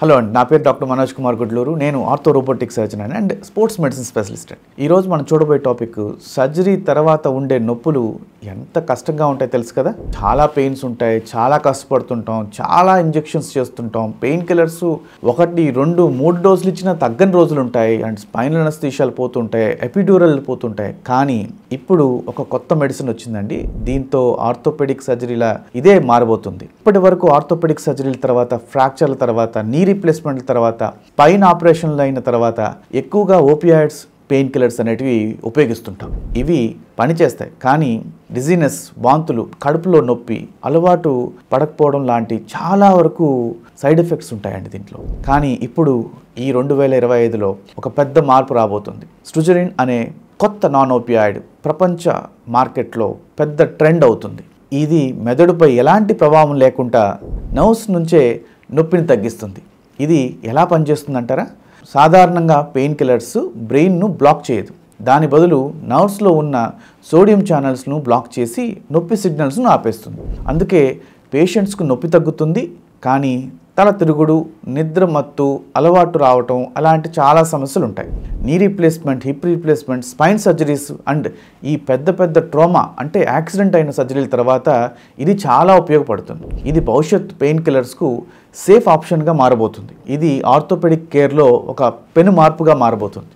Hello అండి, నా పేరు డాక్టర్ మనోజ్ కుమార్ గుడ్లూరు. నేను ortho robotic surgeon and sports medicine specialist. ఈరోజు మనం చూడబోయే టాపిక్ సర్జరీ తర్వాత ఉండే నొప్పులు ఎంత కష్టంగా ఉంటాయి తెలుసు కదా. చాలా పెయిన్స్ ఉంటాయి, చాలా కష్టపడుతుంటాం, చాలా ఇంజెక్షన్స్ చేస్తుంటాం, పెయిన్ కిల్లర్స్ 1, 2, 3 డోసులు ఇచ్చినా తగ్గని రోజులు ఉంటాయి. అండ్ స్పైనల్ అనస్థీషియాలు పోతుంటాయి, ఎపిడ్యూరల్ పోతుంటాయి. కానీ ఇప్పుడు ఒక కొత్త మెడిసిన్ వచ్చిందండి. దీంతో ఆర్థోపెడిక్ సర్జరీల ఇదే మారబోతుంది. ఇప్పటి వరకు ఆర్థోపెడిక్ సర్జరీల తర్వాత, ఫ్రాక్చర్ల తర్వాత, నీ రీప్లేస్మెంట్ల తర్వాత, పైన ఆపరేషన్లు అయిన తర్వాత ఎక్కువగా ఓపియాయిడ్స్, పెయిన్ కిల్లర్స్ అనేటివి ఉపయోగిస్తుంటాం. ఇవి పనిచేస్తాయి, కానీ డిజీనెస్, వాంతులు, కడుపులో నొప్పి, అలవాటు పడకపోవడం లాంటి చాలా వరకు సైడ్ ఎఫెక్ట్స్ ఉంటాయండి దీంట్లో. కానీ ఇప్పుడు ఈ 2025లో ఒక పెద్ద మార్పు రాబోతుంది. స్ట్రుజరిన్ అనే కొత్త నాన్ ఓపియాయిడ్ ప్రపంచ మార్కెట్లో పెద్ద ట్రెండ్ అవుతుంది. ఇది మెదడుపై ఎలాంటి ప్రభావం లేకుండా నర్వ్స్ నుంచే నొప్పిని తగ్గిస్తుంది. ఇది ఎలా పనిచేస్తుందంటారా? సాధారణంగా పెయిన్ కిల్లర్స్ బ్రెయిన్ను బ్లాక్ చేయదు. దాని బదులు నర్వ్స్లో ఉన్న సోడియం ఛానల్స్ను బ్లాక్ చేసి నొప్పి సిగ్నల్స్ను ఆపేస్తుంది. అందుకే పేషెంట్స్కు నొప్పి తగ్గుతుంది, కానీ తల తిరుగుడు, నిద్ర మత్తు, అలవాటు రావటం అలాంటి చాలా సమస్యలు ఉంటాయి. Knee replacement, hip replacement, spine surgeries and ఈ పెద్ద ట్రామా అంటే యాక్సిడెంట్ అయిన సర్జరీల తర్వాత ఇది చాలా ఉపయోగపడుతుంది. ఇది భవిష్యత్ పెయిన్ కిల్లర్స్కు సేఫ్ ఆప్షన్గా మారబోతుంది. ఇది ఆర్థోపెడిక్ కేర్లో ఒక పెను మార్పుగా మారబోతుంది.